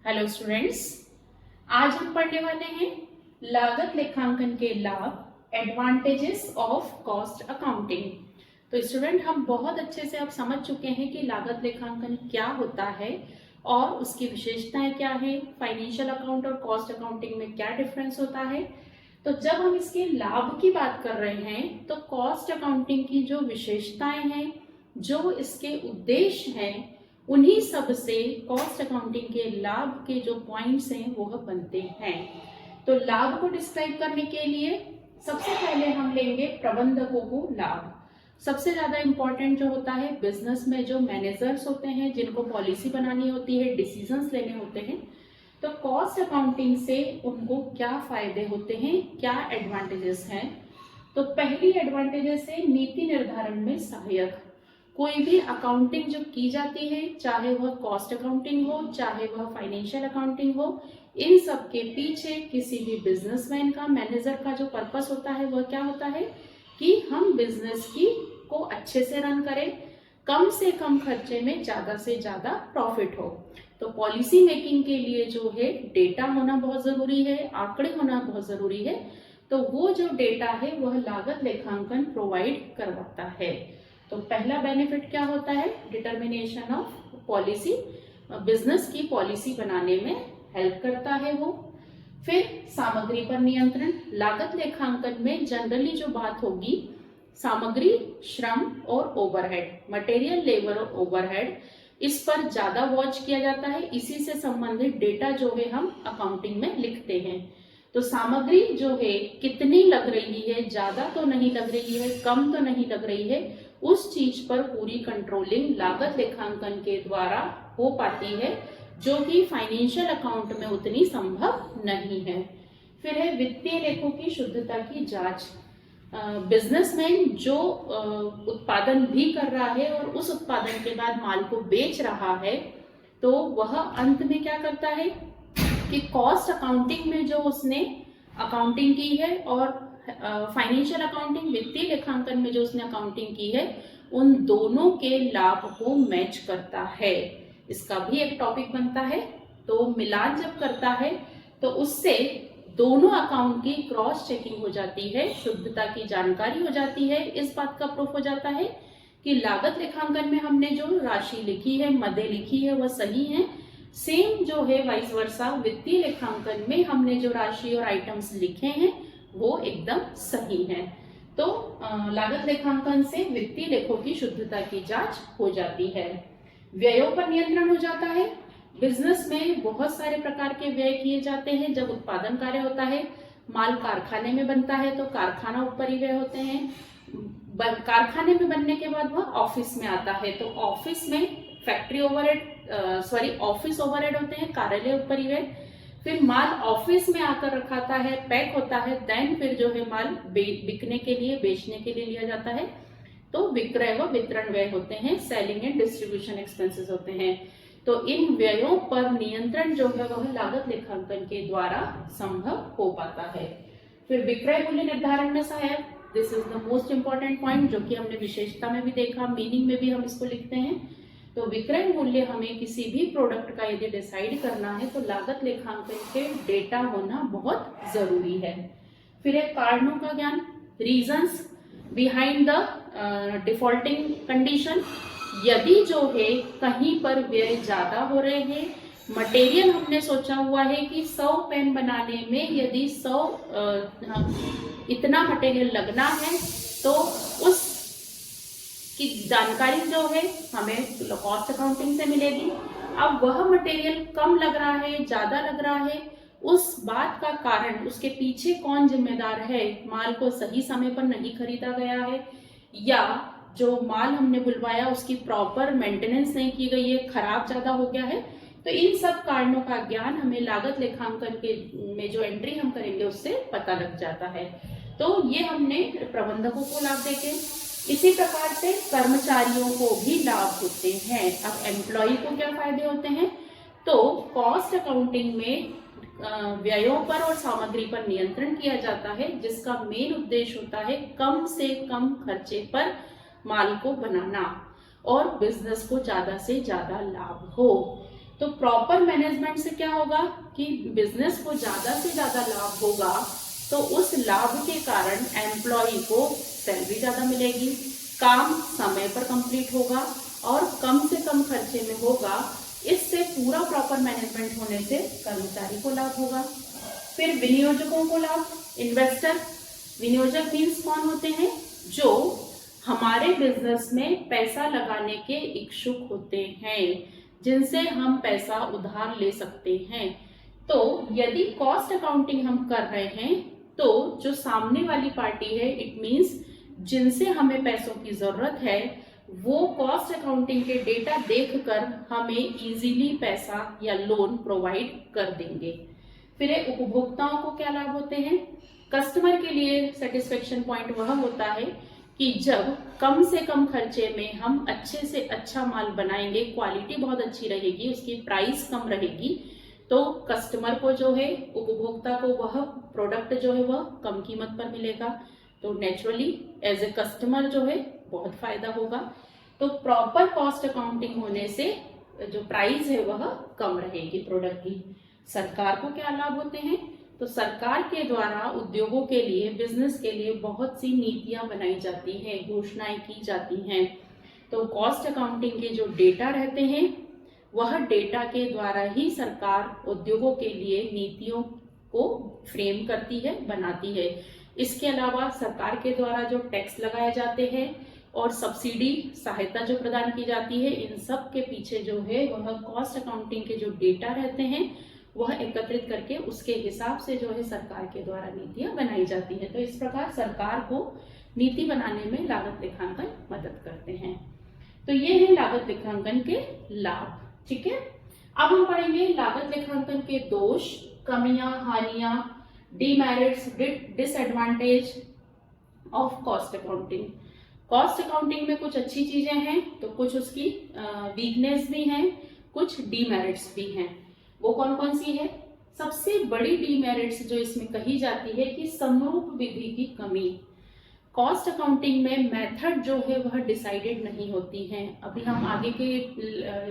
Hello students, आज हम पढ़ने वाले हैं लागत लेखांकन के लाभ, एडवांटेजेस ऑफ कॉस्ट अकाउंटिंग। तो स्टूडेंट, हम बहुत अच्छे से अब समझ चुके हैं कि लागत लेखांकन क्या होता है और उसकी विशेषताएं क्या है, फाइनेंशियल अकाउंट और कॉस्ट अकाउंटिंग में क्या डिफरेंस होता है। तो जब हम इसके लाभ की बात कर रहे हैं तो कॉस्ट अकाउंटिंग की जो विशेषताएं हैं, जो इसके उद्देश्य हैं, उन्हीं सब से कॉस्ट अकाउंटिंग के लाभ के जो पॉइंट्स हैं वो बनते हैं। तो लाभ को डिस्क्राइब करने के लिए सबसे पहले हम लेंगे प्रबंधकों को लाभ। सबसे ज्यादा इंपॉर्टेंट जो होता है, बिजनेस में जो मैनेजर्स होते हैं, जिनको पॉलिसी बनानी होती है, डिसीजंस लेने होते हैं, तो कॉस्ट अकाउंटिंग से उनको क्या फायदे होते हैं, क्या एडवांटेजेस हैं। तो पहली एडवांटेजेस है नीति निर्धारण में सहायक। कोई भी अकाउंटिंग जो की जाती है, चाहे वह कॉस्ट अकाउंटिंग हो, चाहे वह फाइनेंशियल अकाउंटिंग हो, इन सब के पीछे किसी भी बिजनेसमैन का, मैनेजर का जो पर्पस होता है वह क्या होता है कि हम बिजनेस की को अच्छे से रन करें, कम से कम खर्चे में ज्यादा से ज्यादा प्रॉफिट हो। तो पॉलिसी मेकिंग के लिए जो है डेटा होना बहुत जरूरी है, आंकड़े होना बहुत जरूरी है। तो वो जो डेटा है वह लागत लेखांकन प्रोवाइड करवाता है। तो पहला बेनिफिट क्या होता है, डिटर्मिनेशन ऑफ पॉलिसी, बिजनेस की पॉलिसी बनाने में हेल्प करता है वो। फिर सामग्री पर नियंत्रण। लागत लेखांकन में जनरली जो बात होगी, सामग्री, श्रम और ओवरहेड, मटेरियल, लेबर और ओवरहेड, इस पर ज्यादा वॉच किया जाता है। इसी से संबंधित डेटा जो है हम अकाउंटिंग में लिखते हैं। तो सामग्री जो है कितनी लग रही है, ज्यादा तो नहीं लग रही है, कम तो नहीं लग रही है, उस चीज पर पूरी कंट्रोलिंग लागत लेखांकन के द्वारा हो पाती है, जो कि फाइनेंशियल अकाउंट में उतनी संभव नहीं है। फिर है वित्तीय लेखों की शुद्धता की जांच। बिजनेसमैन जो उत्पादन भी कर रहा है और उस उत्पादन के बाद माल को बेच रहा है, तो वह अंत में क्या करता है कि कॉस्ट अकाउंटिंग में जो उसने अकाउंटिंग की है और फाइनेंशियल अकाउंटिंग, वित्तीय लेखांकन में जो उसने अकाउंटिंग की है, उन दोनों के लाभ को मैच करता है। इसका भी एक टॉपिक बनता है। तो मिलान जब करता है तो उससे दोनों अकाउंट की क्रॉस चेकिंग हो जाती है, शुद्धता की जानकारी हो जाती है, इस बात का प्रूफ हो जाता है कि लागत लेखांकन में हमने जो राशि लिखी है, मदें लिखी है, वह सही है। सेम जो है वाइस वर्सा, वित्तीय लेखांकन में हमने जो राशि और आइटम्स लिखे हैं वो एकदम सही है। तो लागत लेखांकन से वित्तीय लेखों की शुद्धता की जांच हो जाती है। व्ययों पर नियंत्रण हो जाता है। बिजनेस में बहुत सारे प्रकार के व्यय किए जाते हैं। जब उत्पादन कार्य होता है, माल कारखाने में बनता है तो कारखाना ऊपर ही व्यय होते हैं। कारखाने में बनने के बाद वह ऑफिस में आता है, तो ऑफिस में फैक्ट्री ओवरहेड, ऑफिस ओवरहेड होते हैं, कार्यालय ऊपर ही व्यय। फिर माल ऑफिस में आकर रखाता है, पैक होता है, देन फिर जो है माल बिकने के लिए, बेचने के लिए लिया जाता है, तो विक्रय व वितरण व्यय होते हैं, सेलिंग एंड डिस्ट्रीब्यूशन एक्सपेंसेस होते हैं। तो इन व्ययों पर नियंत्रण जो है वह लागत लेखांकन के द्वारा संभव हो पाता है। फिर विक्रय मूल्य निर्धारण में सहायक, this is the most important point, जो कि हमने विशेषता में भी देखा, मीनिंग में भी हम इसको लिखते हैं। तो विक्रय मूल्य हमें किसी भी प्रोडक्ट का यदि डिसाइड करना है तो लागत लेखांकन के डेटा होना बहुत जरूरी है। फिर एक कारणों का ज्ञान, reasons behind the defaulting condition. यदि जो है कहीं पर व्यय ज्यादा हो रहे हैं, मटेरियल हमने सोचा हुआ है कि 100 पेन बनाने में यदि 100 इतना मटेरियल लगना है, तो उस की जानकारी जो है हमें कॉस्ट अकाउंटिंग से मिलेगी। अब वह मटेरियल कम लग रहा है, ज्यादा लग रहा है, उस बात का कारण, उसके पीछे कौन जिम्मेदार है, माल को सही समय पर नहीं खरीदा गया है, या जो माल हमने बुलवाया उसकी प्रॉपर मेंटेनेंस नहीं की गई है, खराब ज्यादा हो गया है। तो इन सब कारणों का ज्ञान हमें लागत लेखांकन के में जो एंट्री हम करेंगे उससे पता लग जाता है। तो ये हमने प्रबंधकों को लाभ देके, इसी प्रकार से कर्मचारियों को भी लाभ होते हैं। अब एम्प्लॉय को क्या फायदे होते हैं, तो कॉस्ट अकाउंटिंग में व्ययों पर और सामग्री पर नियंत्रण किया जाता है, जिसका मेन उद्देश्य होता है कम से कम खर्चे पर माल को बनाना और बिजनेस को ज्यादा से ज्यादा लाभ हो। तो प्रॉपर मैनेजमेंट से क्या होगा कि बिजनेस को ज्यादा से ज्यादा लाभ होगा, तो उस लाभ के कारण एम्प्लॉय को सैलरी ज्यादा मिलेगी, काम समय पर कंप्लीट होगा और कम से कम खर्चे में होगा। इससे पूरा प्रॉपर मैनेजमेंट होने से कर्मचारी को लाभ होगा। फिर विनियोजकों को लाभ, इन्वेस्टर। विनियोजक मीन्स कौन होते हैं? जो हमारे बिजनेस में पैसा लगाने के इच्छुक होते हैं, जिनसे हम पैसा उधार ले सकते हैं। तो यदि कॉस्ट अकाउंटिंग हम कर रहे हैं तो जो सामने वाली पार्टी है, इट मीन्स जिनसे हमें पैसों की जरूरत है, वो कॉस्ट अकाउंटिंग के डेटा देखकर हमें इजीली पैसा या लोन प्रोवाइड कर देंगे। फिर उपभोक्ताओं को क्या लाभ होते हैं? कस्टमर के लिए सेटिस्फेक्शन पॉइंट वह होता है कि जब कम से कम खर्चे में हम अच्छे से अच्छा माल बनाएंगे, क्वालिटी बहुत अच्छी रहेगी, उसकी प्राइस कम रहेगी, तो कस्टमर को जो है, उपभोक्ता को वह प्रोडक्ट जो है वह कम कीमत पर मिलेगा। तो नेचुरली एज ए कस्टमर जो है बहुत फायदा होगा। तो प्रॉपर कॉस्ट अकाउंटिंग होने से जो प्राइस है वह कम रहेगी प्रोडक्ट की। सरकार को क्या लाभ होते हैं? तो सरकार के द्वारा उद्योगों के लिए, बिजनेस के लिए बहुत सी नीतियां बनाई जाती हैं, घोषणाएं की जाती हैं। तो कॉस्ट अकाउंटिंग के जो डेटा रहते हैं, वह डेटा के द्वारा ही सरकार उद्योगों के लिए नीतियों को फ्रेम करती है, बनाती है। इसके अलावा सरकार के द्वारा जो टैक्स लगाए जाते हैं और सब्सिडी, सहायता जो प्रदान की जाती है, इन सब के पीछे जो है वह कॉस्ट अकाउंटिंग के जो डेटा रहते हैं वह एकत्रित करके उसके हिसाब से जो है सरकार के द्वारा नीतियां बनाई जाती है। तो इस प्रकार सरकार को नीति बनाने में लागत लेखांकन मदद करते हैं। तो ये है लागत लेखांकन के लाभ। ठीक है, अब हम पढ़ेंगे लागत लेखांकन के दोष, कमियां, हानियां, demerits, disadvantage of cost accounting. Cost accounting में कुछ अच्छी चीजें हैं तो कुछ उसकी वीकनेस भी हैं, कुछ डीमेरिट्स भी हैं। वो कौन कौन सी है? सबसे बड़ी डीमेरिट्स जो इसमें कही जाती है कि समरूप विधि की कमी। कॉस्ट अकाउंटिंग में मेथड जो है वह डिसाइडेड नहीं होती हैं। अभी हम आगे के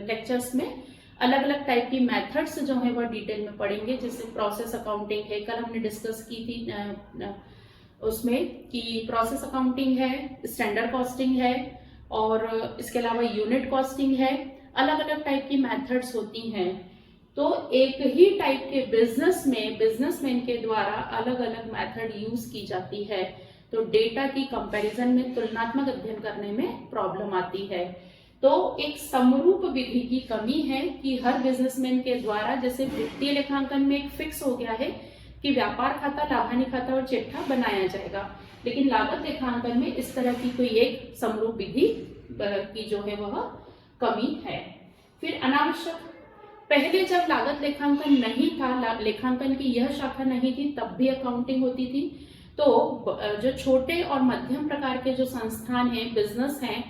लेक्चर्स में अलग अलग टाइप की मेथड्स जो है वह डिटेल में पढ़ेंगे। जैसे प्रोसेस अकाउंटिंग है, कल हमने डिस्कस की थी उसमें कि प्रोसेस अकाउंटिंग है, स्टैंडर्ड कॉस्टिंग है और इसके अलावा यूनिट कॉस्टिंग है। अलग अलग टाइप की मेथड्स होती हैं। तो एक ही टाइप के बिजनेस में बिजनेसमैन के द्वारा अलग अलग मेथड यूज की जाती है। तो डेटा की कंपैरिजन में, तुलनात्मक अध्ययन करने में प्रॉब्लम आती है। तो एक समरूप विधि की कमी है कि हर बिजनेसमैन के द्वारा, जैसे वित्तीय लेखांकन में एक फिक्स हो गया है कि व्यापार खाता, लाभानी खाता और चिट्ठा बनाया जाएगा, लेकिन लागत लेखांकन में इस तरह की कोई एक समरूप विधि की जो है वह कमी है। फिर अनावश्यक, पहले जब लागत लेखांकन नहीं था, लेखांकन की यह शाखा नहीं थी, तब भी अकाउंटिंग होती थी। तो जो छोटे और मध्यम प्रकार के जो संस्थान हैं, बिजनेस हैं,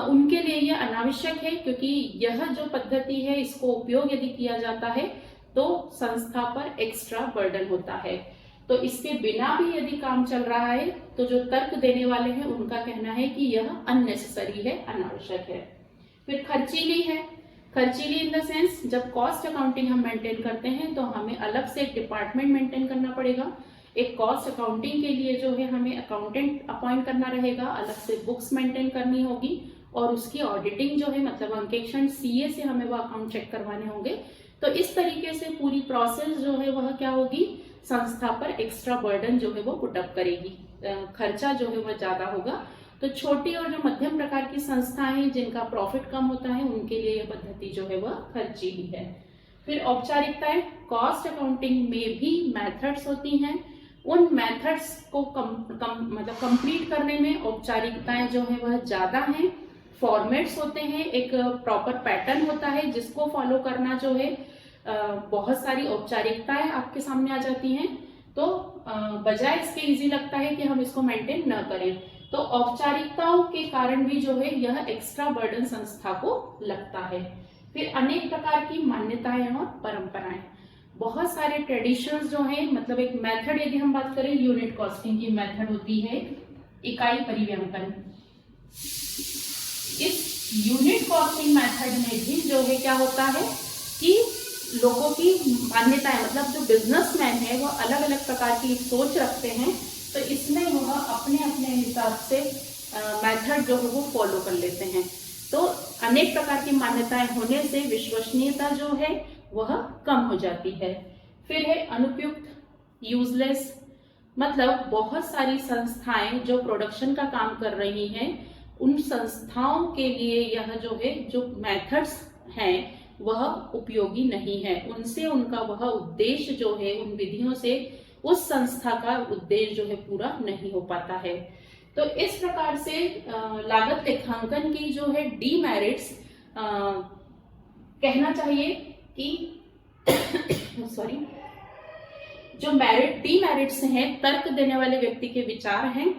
उनके लिए यह अनावश्यक है, क्योंकि यह जो पद्धति है इसको उपयोग यदि किया जाता है तो संस्था पर एक्स्ट्रा बर्डन होता है। तो इसके बिना भी यदि काम चल रहा है तो जो तर्क देने वाले हैं उनका कहना है कि यह अननेसेसरी है, अनावश्यक है। फिर खर्चीली है। खर्चीली इन द सेंस, जब कॉस्ट अकाउंटिंग हम मेंटेन करते हैं तो हमें अलग से एक डिपार्टमेंट मेंटेन करना पड़ेगा। एक कॉस्ट अकाउंटिंग के लिए जो है हमें अकाउंटेंट अपॉइंट करना रहेगा, अलग से बुक्स मेंटेन करनी होगी और उसकी ऑडिटिंग जो है, मतलब अंकेक्षण सीए से हमें वो अकाउंट चेक करवाने होंगे। तो इस तरीके से पूरी प्रोसेस जो है वह क्या होगी, संस्था पर एक्स्ट्रा बर्डन जो है वो पुटअप करेगी, खर्चा जो है वह ज्यादा होगा। तो छोटी और जो मध्यम प्रकार की संस्थाएं हैं जिनका प्रॉफिट कम होता है, उनके लिए यह पद्धति जो है वह खर्चीली है। फिर औपचारिकताएं, कॉस्ट अकाउंटिंग में भी मेथड्स होती हैं। उन मेथड्स को मतलब कंप्लीट करने में औपचारिकताएं जो है वह ज्यादा हैं। फॉर्मेट्स होते हैं, एक प्रॉपर पैटर्न होता है जिसको फॉलो करना जो है, बहुत सारी औपचारिकताएं आपके सामने आ जाती हैं। तो बजाय इसके इजी लगता है कि हम इसको मेंटेन न करें। तो औपचारिकताओं के कारण भी जो है यह एक्स्ट्रा बर्डन संस्था को लगता है। फिर अनेक प्रकार की मान्यताएं और परंपराएं, बहुत सारे ट्रेडिशंस जो हैं, मतलब एक मेथड यदि हम बात करें, यूनिट कॉस्टिंग की मेथड होती है इकाई परिव्यंकन। इस यूनिट कॉस्टिंग मेथड में भी जो है क्या होता है कि लोगों की मान्यताएं, मतलब जो बिजनेसमैन है वो अलग अलग प्रकार की सोच रखते हैं, तो इसमें वह अपने अपने हिसाब से मेथड जो है वो फॉलो कर लेते हैं। तो अनेक प्रकार की मान्यताएं होने से विश्वसनीयता जो है वह कम हो जाती है। फिर है अनुपयुक्त, यूजलेस, मतलब बहुत सारी संस्थाएं जो प्रोडक्शन का काम कर रही हैं, उन संस्थाओं के लिए यह जो है जो मेथड्स हैं वह उपयोगी नहीं है, उनसे उनका वह उद्देश्य जो है, उन विधियों से उस संस्था का उद्देश्य जो है पूरा नहीं हो पाता है। तो इस प्रकार से लागत लेखांकन की जो है डीमेरिट्स, कहना चाहिए कि सॉरी, जो डीमेरिट्स हैं तर्क देने वाले व्यक्ति के विचार हैं।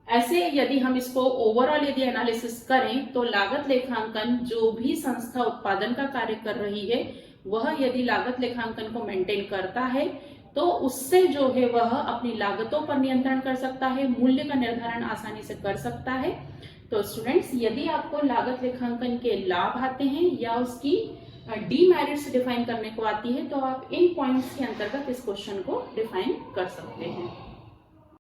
ऐसे यदि हम इसको ओवरऑल यदि एनालिसिस करें तो लागत लेखांकन, जो भी संस्था उत्पादन का कार्य कर रही है वह यदि लागत लेखांकन को मेंटेन करता है तो उससे जो है वह अपनी लागतों पर नियंत्रण कर सकता है, मूल्य का निर्धारण आसानी से कर सकता है। तो स्टूडेंट्स, यदि आपको लागत लेखांकन के लाभ आते हैं या उसकी डीमेरिट्स डिफाइन करने को आती है तो आप इन पॉइंट्स के अंतर्गत इस क्वेश्चन को डिफाइन कर सकते हैं।